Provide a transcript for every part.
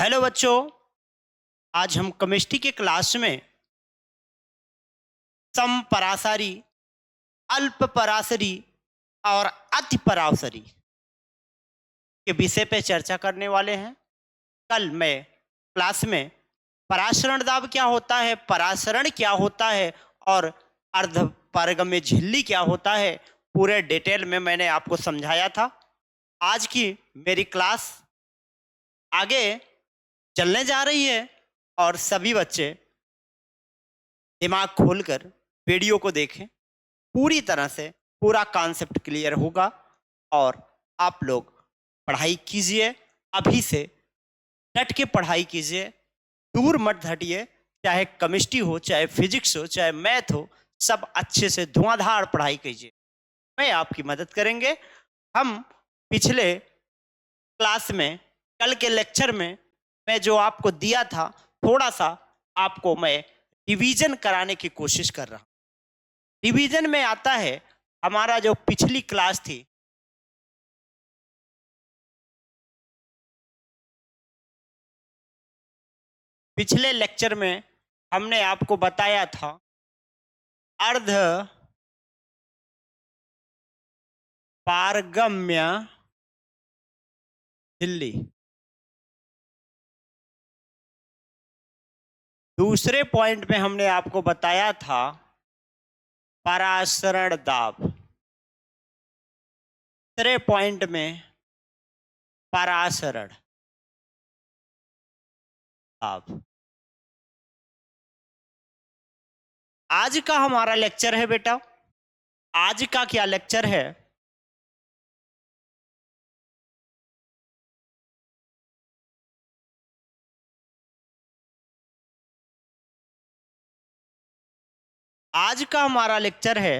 Hello बच्चों। आज हम केमिस्ट्री के क्लास में समपरासरी, अल्प परासरी और अति परासरी के विषय पे चर्चा करने वाले हैं। कल मैं क्लास में परासरण दाब क्या होता है, परासरण क्या होता है और अर्ध पारगम्य झिल्ली क्या होता है, पूरे डिटेल में मैंने आपको समझाया था। आज की मेरी क्लास आगे चलने जा रही है और सभी बच्चे दिमाग खोलकर वीडियो को देखें। पूरी तरह से पूरा कॉन्सेप्ट क्लियर होगा और आप लोग पढ़ाई कीजिए। अभी से डट के पढ़ाई कीजिए, दूर मत हटिए। चाहे केमिस्ट्री हो, चाहे फिजिक्स हो, चाहे मैथ हो, सब अच्छे से धुआंधार पढ़ाई कीजिए। मैं आपकी मदद करेंगे। हम पिछले क्लास में, कल के लेक्चर में मैं जो आपको दिया था, थोड़ा सा आपको मैं रिवीजन कराने की कोशिश कर रहा हूँ। रिवीजन में आता है हमारा जो पिछली क्लास थी, पिछले लेक्चर में हमने आपको बताया था अर्ध पारगम्य झिल्ली। दूसरे पॉइंट में हमने आपको बताया था परासरण दाब। तीसरे पॉइंट में परासरण दाब। आज का हमारा लेक्चर है बेटा, आज का क्या लेक्चर है? आज का हमारा लेक्चर है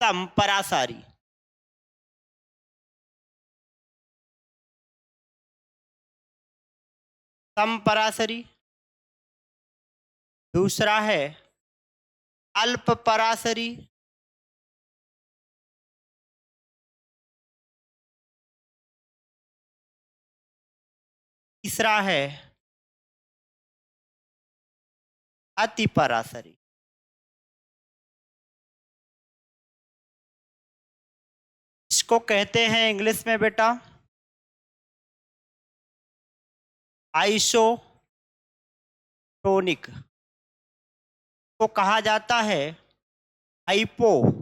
समपरासरी। समपरासरी। दूसरा है अल्प परासरी। तीसरा है अति परासरी। इसको कहते हैं इंग्लिश में बेटा आइसोटोनिक। को कहा जाता है हाइपोटोनिक।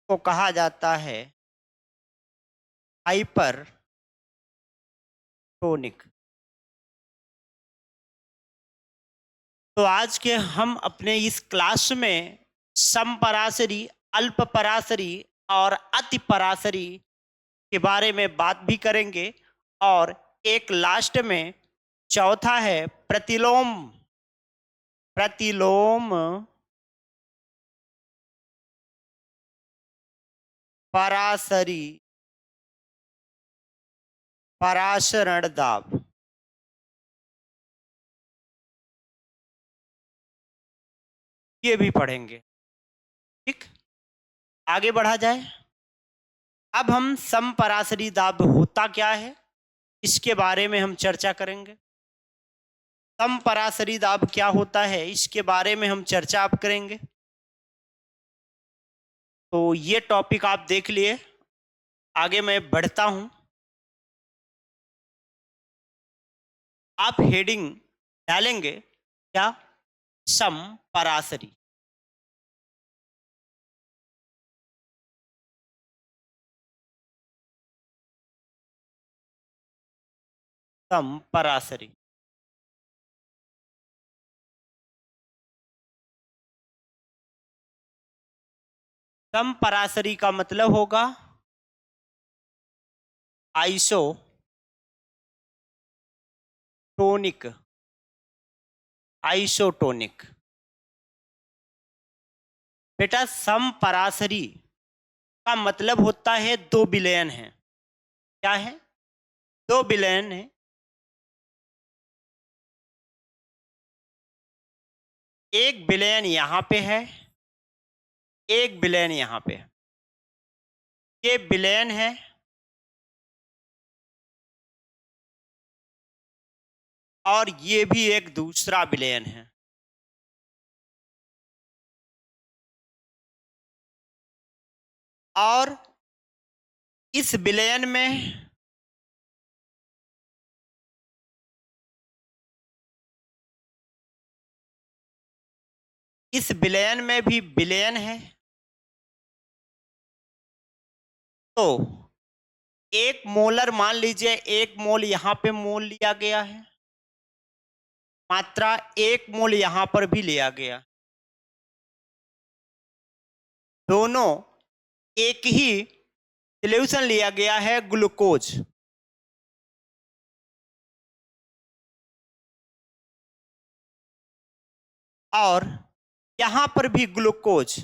को कहा जाता है हाइपरटोनिक। तो आज के हम अपने इस क्लास में समपरासरी, अल्प परासरी और अति परासरी के बारे में बात भी करेंगे। और एक लास्ट में चौथा है प्रतिलोम। प्रतिलोम परासरी, परासरण दाब। ये भी पढ़ेंगे। ठीक, आगे बढ़ा जाए। अब हम समपरासरी दाब होता क्या है, इसके बारे में हम चर्चा करेंगे। समपरासरी दाब क्या होता है, इसके बारे में हम चर्चा आप करेंगे। तो ये टॉपिक आप देख लिए। आगे मैं बढ़ता हूं। आप हेडिंग डालेंगे क्या? समपरासरी। समपरासरी। समपरासरी का मतलब होगा आइसोटोनिक। आइसोटोनिक बेटा, समपरासरी का मतलब होता है दो विलयन है। क्या है? दो विलयन है। एक विलयन यहाँ पे है, एक विलयन यहाँ पे है। ये विलयन है और ये भी एक दूसरा विलयन है। और इस विलयन में भी विलयन है। तो एक मोलर, मान लीजिए एक मोल यहाँ पे मोल लिया गया है, मात्रा एक मोल यहाँ पर भी लिया गया। दोनों एक ही सॉल्यूशन लिया गया है, ग्लूकोज। और यहां पर भी ग्लूकोज।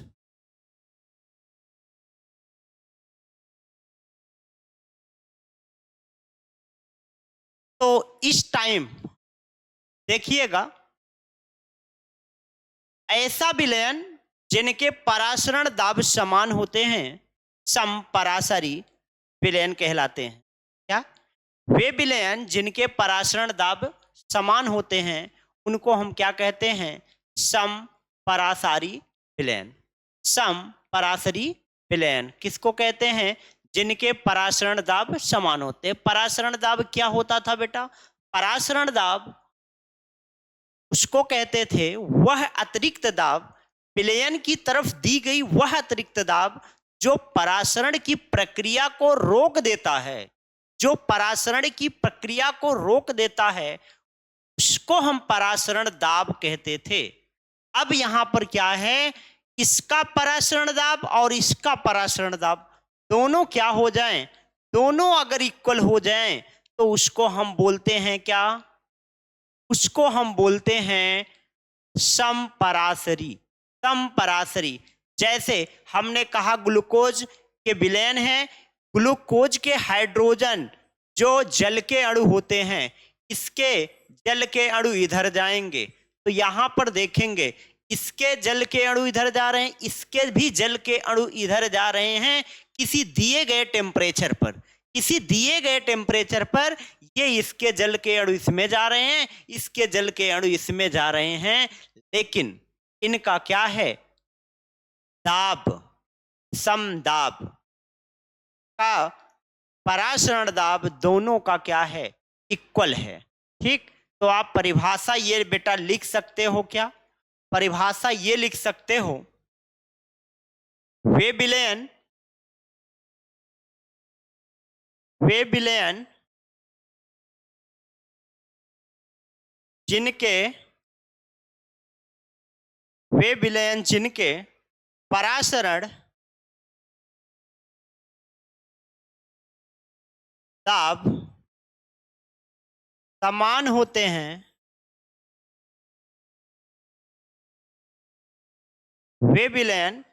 तो इस टाइम देखिएगा, ऐसा विलयन जिनके परासरण दाब समान होते हैं समपरासरी विलयन कहलाते हैं। क्या? वे विलयन जिनके परासरण दाब समान होते हैं उनको हम क्या कहते हैं? समपरासारी विलयन। समपरासरी विलयन किसको कहते हैं? जिनके परासरण दाब समान होते हैं। परासरण दाब क्या होता था बेटा? परासरण दाब उसको कहते थे वह अतिरिक्त दाब, विलयन की तरफ दी गई वह अतिरिक्त दाब जो परासरण की प्रक्रिया को रोक देता है। जो परासरण की प्रक्रिया को रोक देता है उसको हम परासरण दाब कहते थे। अब यहां पर क्या है? इसका परासरण दाब और इसका परासरण दाब दोनों क्या हो जाएं? दोनों अगर इक्वल हो जाएं तो उसको हम बोलते हैं क्या? उसको हम बोलते हैं समपरासरी। समपरासरी। जैसे हमने कहा ग्लूकोज के विलयन है, ग्लूकोज के हाइड्रोजन जो जल के अणु होते हैं, इसके जल के अणु इधर जाएंगे तो यहां पर देखेंगे इसके जल के अणु इधर जा रहे हैं, इसके भी जल के अणु इधर जा रहे हैं। किसी दिए गए टेम्परेचर पर, किसी दिए गए टेम्परेचर पर ये इसके जल के अणु इसमें जा रहे हैं, इसके जल के अणु इसमें जा रहे हैं, लेकिन इनका क्या है? दाब, समदाब का परासरण दाब दोनों का क्या है? इक्वल है। ठीक, तो आप परिभाषा ये बेटा लिख सकते हो। क्या परिभाषा ये लिख सकते हो? वे विलयन जिनके परासरण दाब समान होते हैं, वे विलयन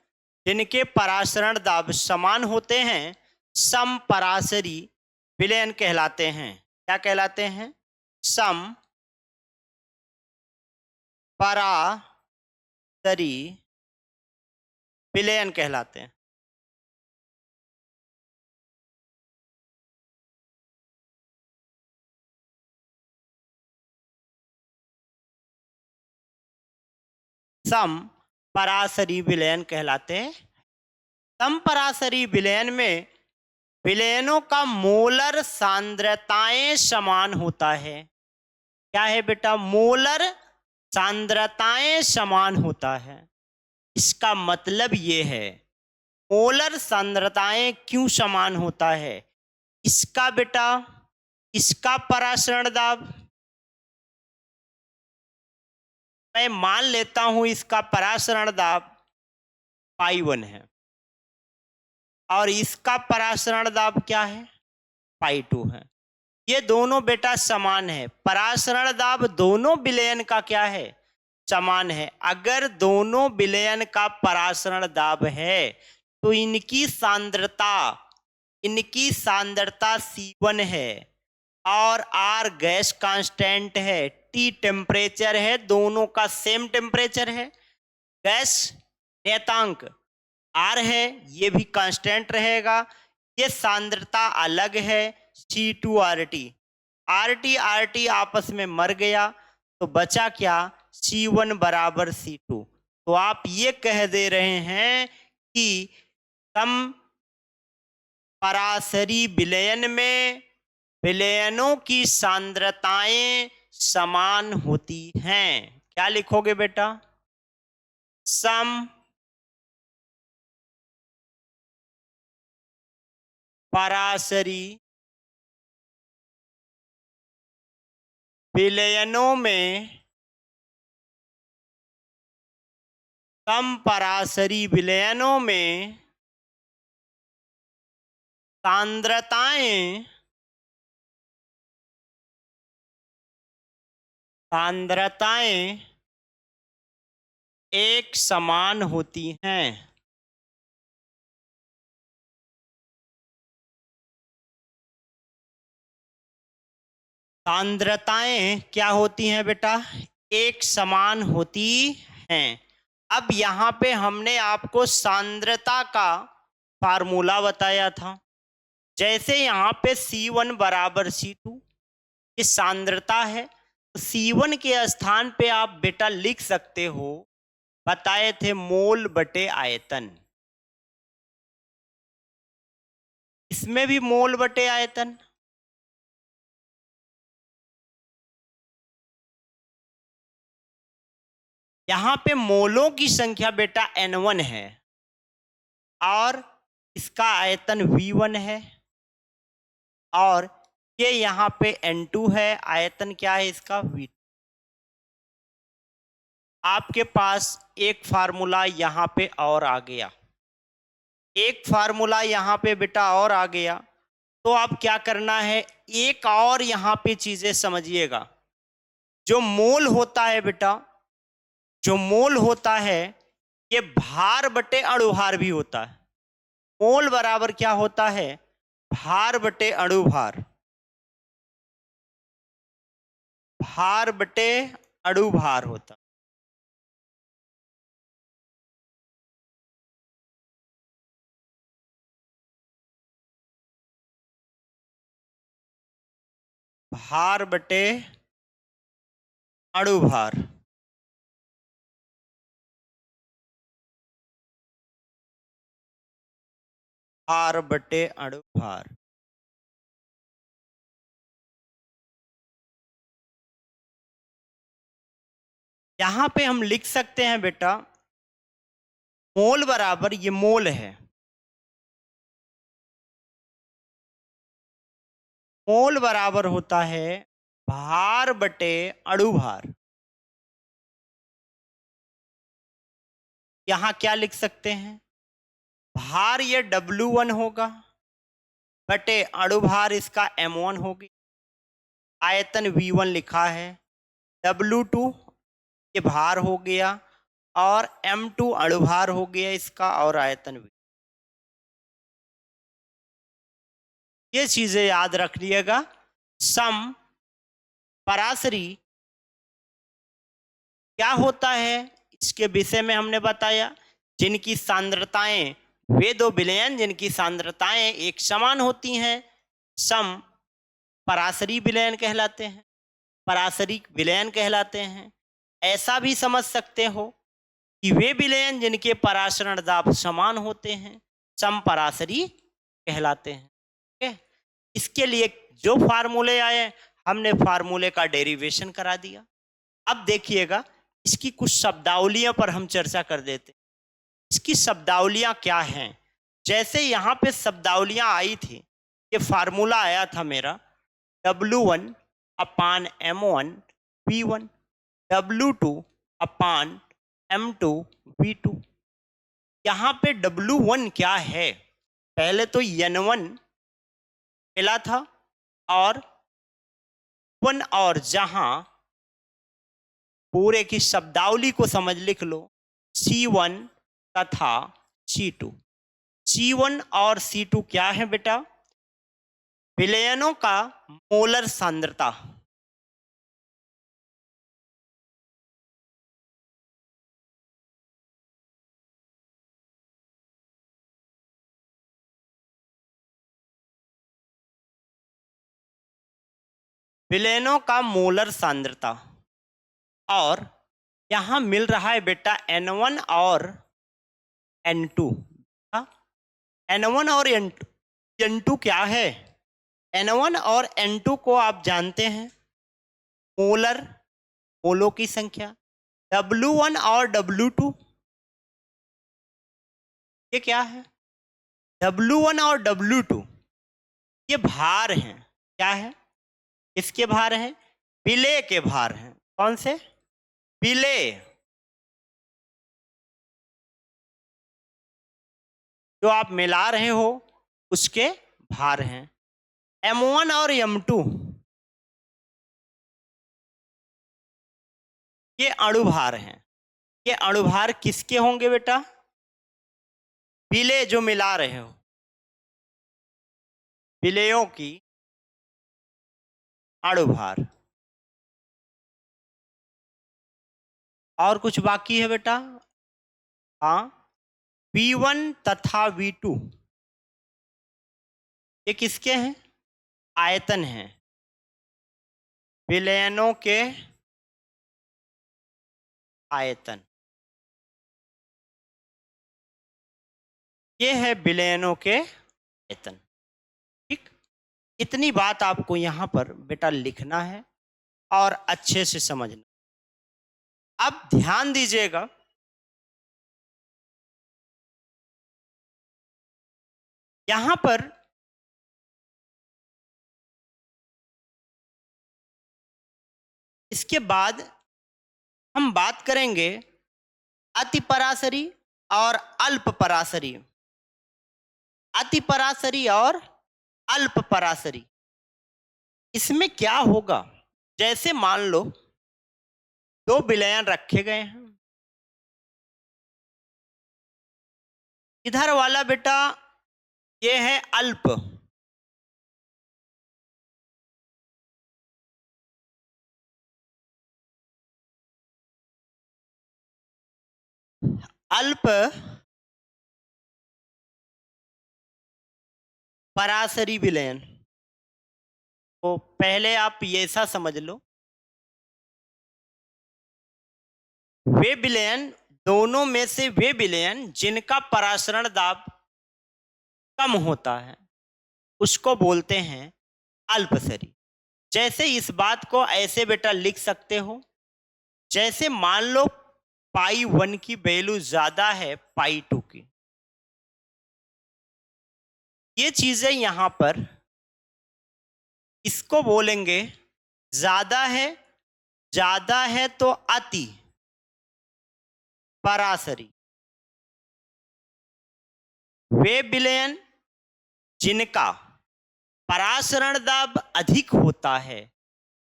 जिनके परासरण दाब समान होते हैं समपरासरी विलयन कहलाते हैं। क्या कहलाते हैं? समपरासरी विलयन कहलाते हैं। समपरासरी विलयन कहलाते हैं। समपरासरी विलयन में विलयनों का मोलर सांद्रताएं समान होता है। क्या है बेटा? मोलर सांद्रताएं समान होता है। इसका मतलब ये है, मोलर सांद्रताएं क्यों समान होता है? इसका बेटा, इसका परासरण दाब मैं मान लेता हूं इसका परासरण दाब π1 है और इसका परासरण दाब क्या है? π2 है। ये दोनों बेटा समान है। परासरण दाब दोनों विलयन का क्या है? समान है। अगर दोनों विलयन का परासरण दाब है तो इनकी सांद्रता C1 है और R गैस कांस्टेंट है, T T टेम्परेचर है, दोनों का सेम टेम्परेचर है। गैस नियतांक R है, ये भी कांस्टेंट रहेगा। ये सांद्रता अलग है C2RT। RT आपस में मर गया तो बचा क्या, C1 बराबर C2। तो आप ये कह दे रहे हैं कि सम परासरी विलयन में विलयनों की सांद्रताएं समान होती हैं। क्या लिखोगे बेटा, सम परासरी विलयनों में समपरासरी विलयनों में सांद्रताएं एक समान होती हैं। सांद्रताएं क्या होती हैं बेटा, एक समान होती हैं। अब यहाँ पे हमने आपको सांद्रता का फार्मूला बताया था। जैसे यहाँ पे C1 बराबर C2 ये सांद्रता है, तो C1 के स्थान पे आप बेटा लिख सकते हो, बताए थे मोल बटे आयतन। इसमें भी मोल बटे आयतन। यहाँ पे मोलों की संख्या बेटा N1 है और इसका आयतन V1 है, और ये यहाँ पे N2 है, आयतन क्या है इसका V2। आपके पास एक फार्मूला यहाँ पे और आ गया, एक फार्मूला यहाँ पे बेटा और आ गया। तो अब क्या करना है, एक और यहाँ पे चीजें समझिएगा। जो मोल होता है बेटा, जो मोल होता है ये भार बटे अणुभार भी होता है। मोल बराबर क्या होता है, भार बटे अणुभार। भार बटे अणुभार होता। भार बटे अणुभार। भार बटे अणुभार। यहां पे हम लिख सकते हैं बेटा, मोल बराबर, ये मोल है, मोल बराबर होता है भार बटे अणुभार। यहां क्या लिख सकते हैं, भार ये W1 होगा बटे अणुभार इसका M1 होगी। आयतन V1 लिखा है, W2 ये भार हो गया और M2 अणुभार हो गया इसका, और आयतन V। ये चीजें याद रख लिएगा। सम परासरी क्या होता है इसके विषय में हमने बताया, जिनकी सांद्रताएं, वे दो विलयन जिनकी सांद्रताएं एक समान होती हैं, सम परासरी विलयन कहलाते हैं, परासरी विलयन कहलाते हैं। ऐसा भी समझ सकते हो कि वे विलयन जिनके परासरण दाब समान होते हैं समपरासरी कहलाते हैं। ठीक है, इसके लिए जो फार्मूले आए हमने फार्मूले का डेरिवेशन करा दिया। अब देखिएगा इसकी कुछ शब्दावलियों पर हम चर्चा कर देते। इसकी शब्दावलियां क्या हैं, जैसे यहाँ पे शब्दावलियां आई थी, ये फार्मूला आया था मेरा W1 अपान M1 V1, W2 अपान M2 V2। यहाँ पे W1 क्या है, पहले तो N1 मिला था और 1, और जहां पूरे की शब्दावली को समझ लिख लो, C1 तथा C2। C1 और C2 क्या है बेटा, विलयनों का मोलर सांद्रता। विलयनों का मोलर सांद्रता, और यहाँ मिल रहा है बेटा N1 और N2। N1 और N2 क्या है? N1 और N2 को आप जानते हैं, मोलर, मोलों की संख्या। W1 और W2 ये क्या है? W1 और W2 ये भार हैं। क्या है? इसके भार हैं, विलेय के भार हैं। कौन से? विलेय, जो आप मिला रहे हो उसके भार हैं। M1 और M2 ये अणुभार हैं। ये अणुभार किसके होंगे बेटा? विलेय जो मिला रहे हो, विलेयों की अणुभार। और कुछ बाकी है बेटा? हाँ, V1 तथा V2 ये किसके हैं? आयतन हैं, विलयनों के आयतन। ये है विलयनों के आयतन। ठीक, इतनी बात आपको यहां पर बेटा लिखना है और अच्छे से समझना। अब ध्यान दीजिएगा, यहां पर इसके बाद हम बात करेंगे अति पराशरी और अल्प पराशरी। अति पराशरी और अल्प पराशरी, इसमें क्या होगा? जैसे मान लो दो विलयन रखे गए हैं, इधर वाला बेटा ये है अल्प, अल्प पराशरी विलयन। तो पहले आप ये ऐसा समझ लो, वे विलयन, दोनों में से वे विलयन जिनका परासरण दाब कम होता है उसको बोलते हैं अल्पसरी। जैसे इस बात को ऐसे बेटा लिख सकते हो, जैसे मान लो π1 की वैल्यू ज्यादा है π2 की। ये चीजें यहां पर इसको बोलेंगे ज्यादा है तो अति पराशरी। वे विलयन जिनका परासरण दाब अधिक होता है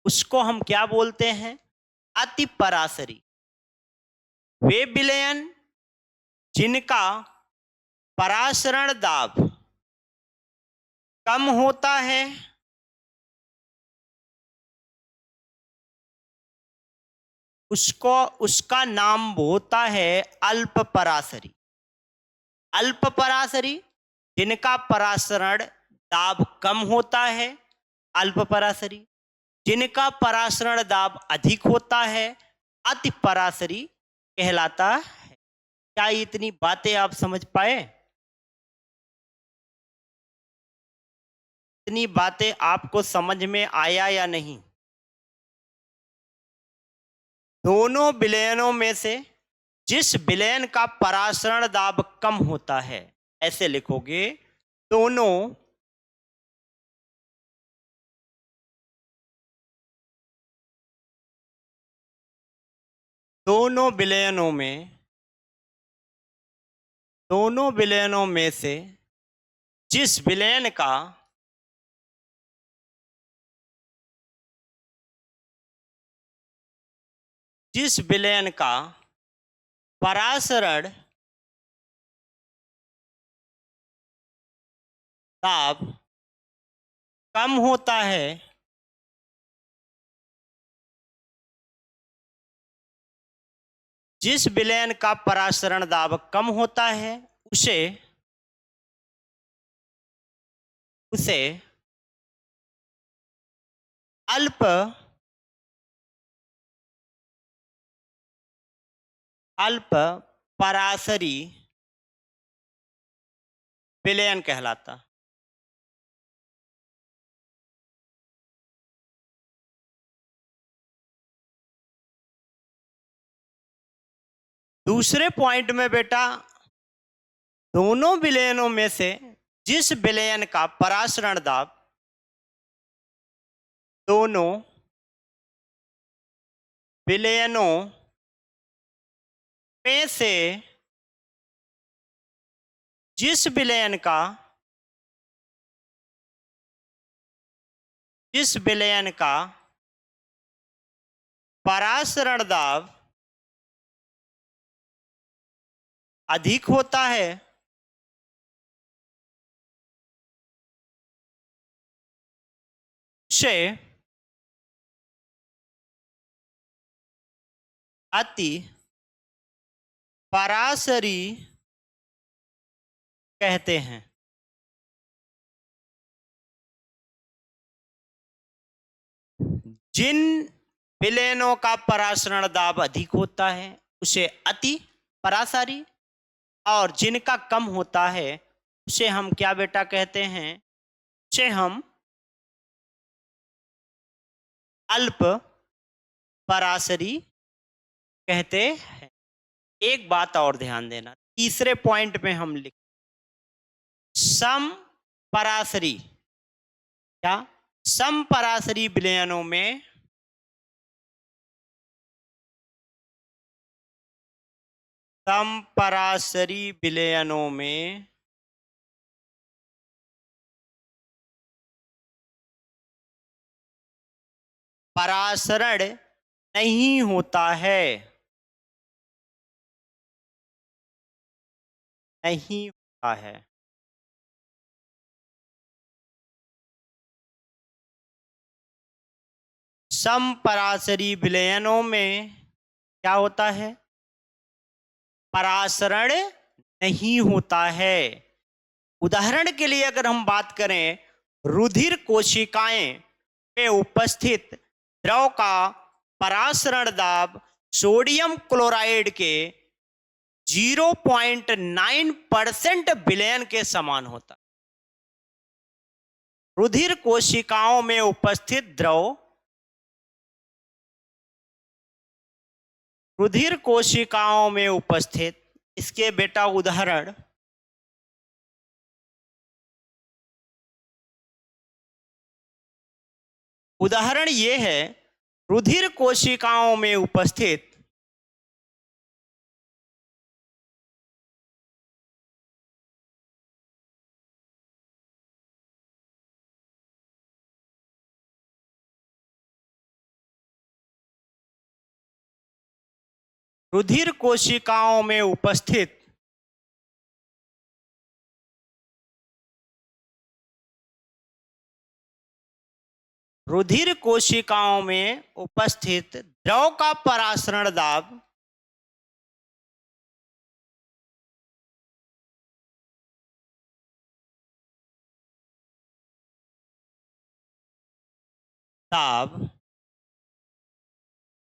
उसको हम क्या बोलते हैं? अति पराशरी। वे विलयन जिनका परासरण दाब कम होता है उसका नाम होता है अल्प पराशरी। अल्प पराशरी जिनका परासरण दाब कम होता है, अल्प पराशरी। जिनका परासरण दाब अधिक होता है, अति पराशरी कहलाता है। क्या इतनी बातें आप समझ पाए? इतनी बातें आपको समझ में आया या नहीं? दोनों विलयनों में से जिस विलयन का परासरण दाब कम होता है, ऐसे लिखोगे, दोनों दोनों विलयनों में से जिस विलयन का परासरण दाब कम होता है जिस विलयन का परासरण दाब कम होता है उसे अल्प अल्प पराशरी विलयन कहलाता। दूसरे पॉइंट में बेटा, दोनों विलयनों में से जिस विलयन का परासरण दाब दोनों विलयनों में से जिस विलयन का परासरण दाब अधिक होता है, उसे अति पराशरी कहते हैं। जिन विलयनों का परासरण दाब अधिक होता है उसे अति पराशरी, और जिनका कम होता है उसे हम क्या बेटा कहते हैं? उसे हम अल्प पराशरी कहते हैं। एक बात और ध्यान देना, तीसरे पॉइंट में हम लिख सम पराशरी, क्या सम पराशरी विलयनों में समपराशरी विलयनों में परासरण नहीं होता है, नहीं होता है। समपराशरी विलयनों में क्या होता है? परासरण नहीं होता है। उदाहरण के लिए अगर हम बात करें, रुधिर कोशिकाएं में उपस्थित द्रव का परासरण दाब सोडियम क्लोराइड के 0.9% विलयन के समान होता। रुधिर कोशिकाओं में उपस्थित द्रव, रुधिर कोशिकाओं में उपस्थित, इसके बेटा उदाहरण ये है, रुधिर कोशिकाओं में उपस्थित रुधिर कोशिकाओं में उपस्थित रुधिर कोशिकाओं में उपस्थित द्रव का परासरण दाब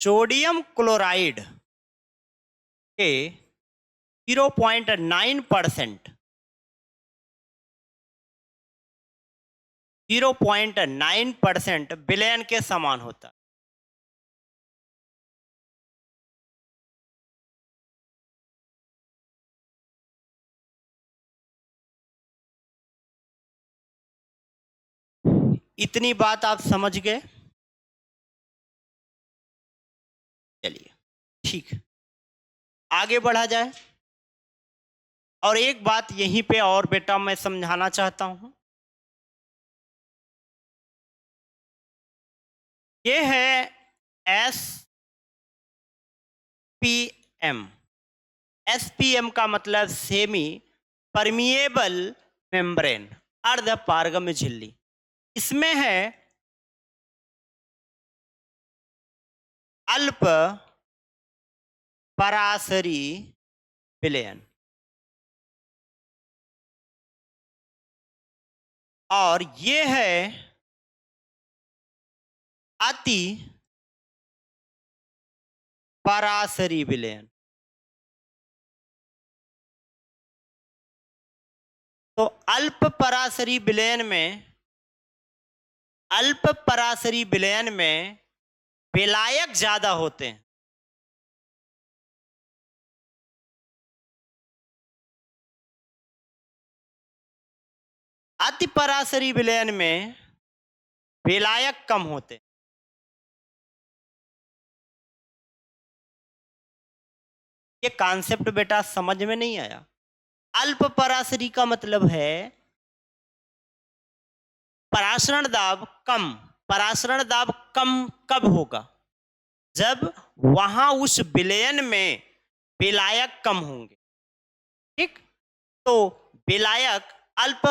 सोडियम क्लोराइड के 0.9% 0.9% विलयन के समान होता। इतनी बात आप समझ गए? चलिए ठीक, आगे बढ़ा जाए। और एक बात यहीं पे और बेटा मैं समझाना चाहता हूं, ये है SPM। SPM का मतलब सेमी परमिएबल मेम्ब्रेन, अर्ध पारगम्य झिल्ली। इसमें है अल्प पराशरी विलयन, और ये है अति पराशरी विलयन। तो अल्प पराशरी विलयन में विलायक ज्यादा होते हैं। अति पराशरी विलयन में विलायक कम होते हैं। ये कॉन्सेप्ट बेटा समझ में नहीं आया। अल्प पराशरी का मतलब है पराशरण दाब कम। पराशरण दाब कम कब होगा? जब वहां उस विलयन में विलायक कम होंगे। ठीक, तो विलायक अल्प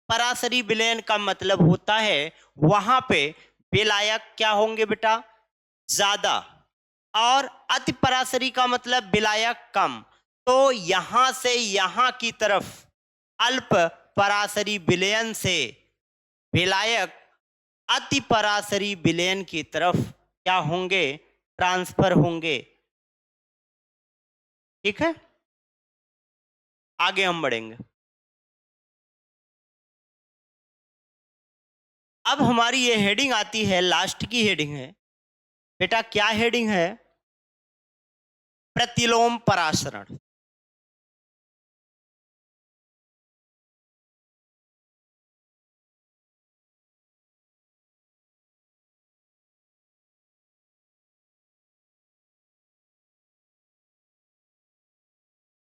पराशरी विलयन का मतलब होता है वहां पे विलायक क्या होंगे बेटा? ज्यादा। और अति पराशरी का मतलब विलायक कम। तो यहां से यहां की तरफ अल्प पराशरी विलयन से विलायक अति पराशरी विलयन की तरफ क्या होंगे? ट्रांसफर होंगे। ठीक है, आगे हम बढ़ेंगे। अब हमारी ये हेडिंग आती है, लास्ट की हेडिंग है बेटा। क्या हेडिंग है? प्रतिलोम पराशरण।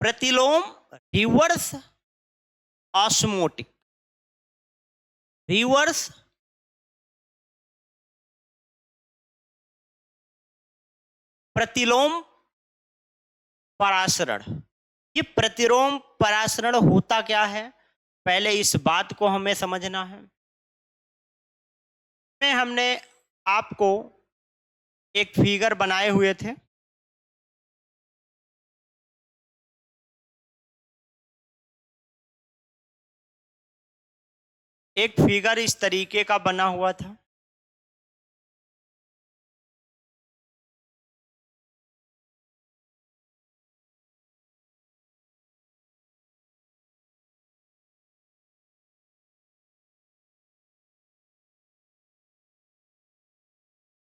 प्रतिलोम रिवर्स ऑस्मोटिक। रिवर्स प्रतिलोम पराशरण। ये प्रतिलोम पराशरण होता क्या है, पहले इस बात को हमें समझना है। हमने आपको एक फिगर बनाए हुए थे। एक फिगर इस तरीके का बना हुआ था।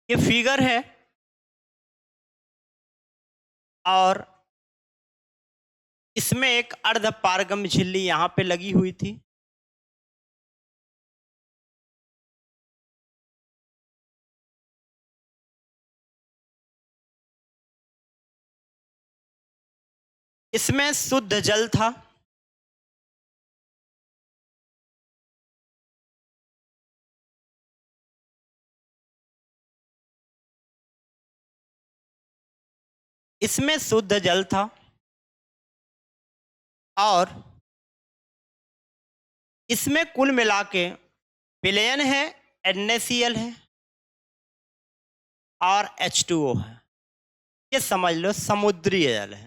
ये फिगर है और इसमें एक अर्ध पारगम झिल्ली यहां पे लगी हुई थी। इसमें शुद्ध जल था। इसमें शुद्ध जल था और इसमें कुल मिला के विलयन है, NaCl है और H2O है। ये समझ लो समुद्री जल है।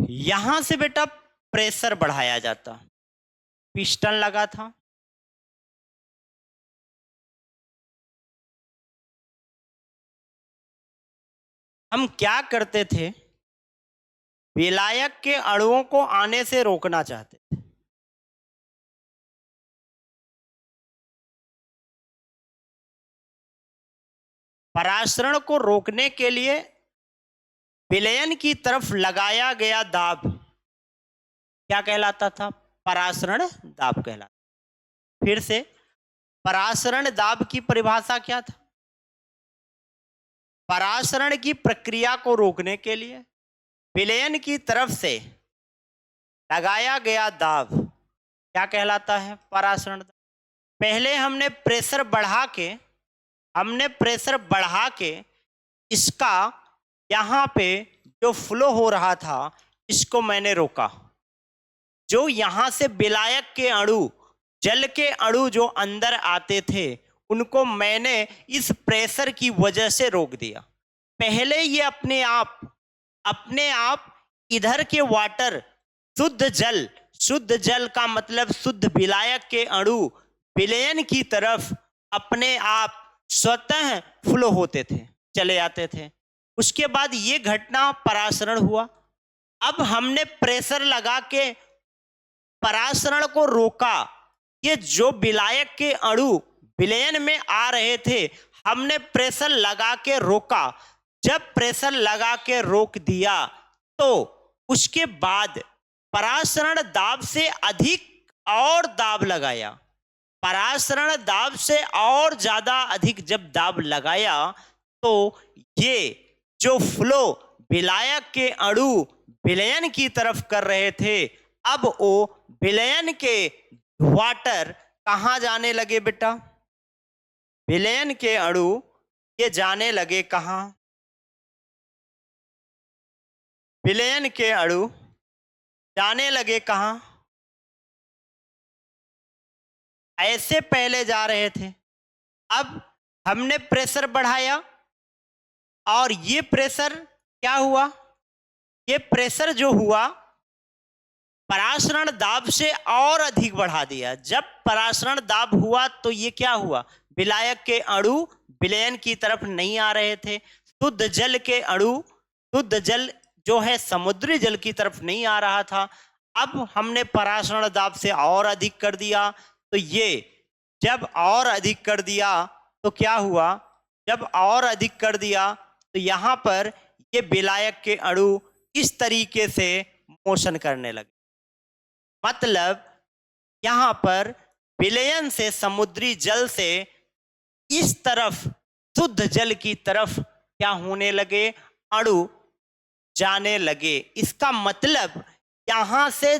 यहां से बेटा प्रेशर बढ़ाया जाता, पिस्टन लगा था। हम क्या करते थे? विलायक के अणुओं को आने से रोकना चाहते थे। पराशरण को रोकने के लिए विलयन की तरफ लगाया गया दाब क्या कहलाता था? पराशरण दाब कहलाता। फिर से, पराशरण दाब की परिभाषा क्या था? पराशरण की प्रक्रिया को रोकने के लिए विलयन की तरफ से लगाया गया दाब क्या कहलाता है? पराशरण दाब। पहले हमने प्रेशर बढ़ा के इसका यहां पे जो फ्लो हो रहा था इसको मैंने रोका। जो यहां से विलायक के अणु, जल के अणु जो अंदर आते थे उनको मैंने इस प्रेशर की वजह से रोक दिया। पहले ये अपने आप इधर के वाटर शुद्ध जल का मतलब शुद्ध विलायक के अणु विलयन की तरफ अपने आप स्वतः फ्लो होते थे, चले आते थे। उसके बाद ये घटना परासरण हुआ। अब हमने प्रेशर लगा के परासरण को रोका। ये जो विलायक के अणु विलयन में आ रहे थे, हमने प्रेशर लगा के रोका। जब प्रेशर लगा के रोक दिया तो उसके बाद परासरण दाब से अधिक और दाब लगाया। परासरण दाब से और ज्यादा अधिक जब दाब लगाया तो ये जो फ्लो विलायक के अणु विलयन की तरफ कर रहे थे, अब वो विलयन के वाटर कहाँ जाने लगे बेटा? विलयन के अणु ये जाने लगे कहाँ? विलयन के अणु जाने लगे कहाँ? ऐसे पहले जा रहे थे। अब हमने प्रेशर बढ़ाया और ये प्रेशर क्या हुआ? ये प्रेशर जो हुआ परासरण दाब से और अधिक बढ़ा दिया। जब परासरण दाब हुआ तो ये क्या हुआ? विलायक के अणु विलयन की तरफ नहीं आ रहे थे। शुद्ध जल के अणु, शुद्ध जल जो है समुद्री जल की तरफ नहीं आ रहा था। अब हमने परासरण दाब से और अधिक कर दिया। तो ये जब और अधिक कर दिया तो क्या हुआ? जब और अधिक कर दिया तो यहाँ पर ये विलायक के अणु इस तरीके से मोशन करने लगे। मतलब यहाँ पर विलयन से समुद्री जल से इस तरफ शुद्ध जल की तरफ क्या होने लगे? अणु जाने लगे। इसका मतलब यहाँ से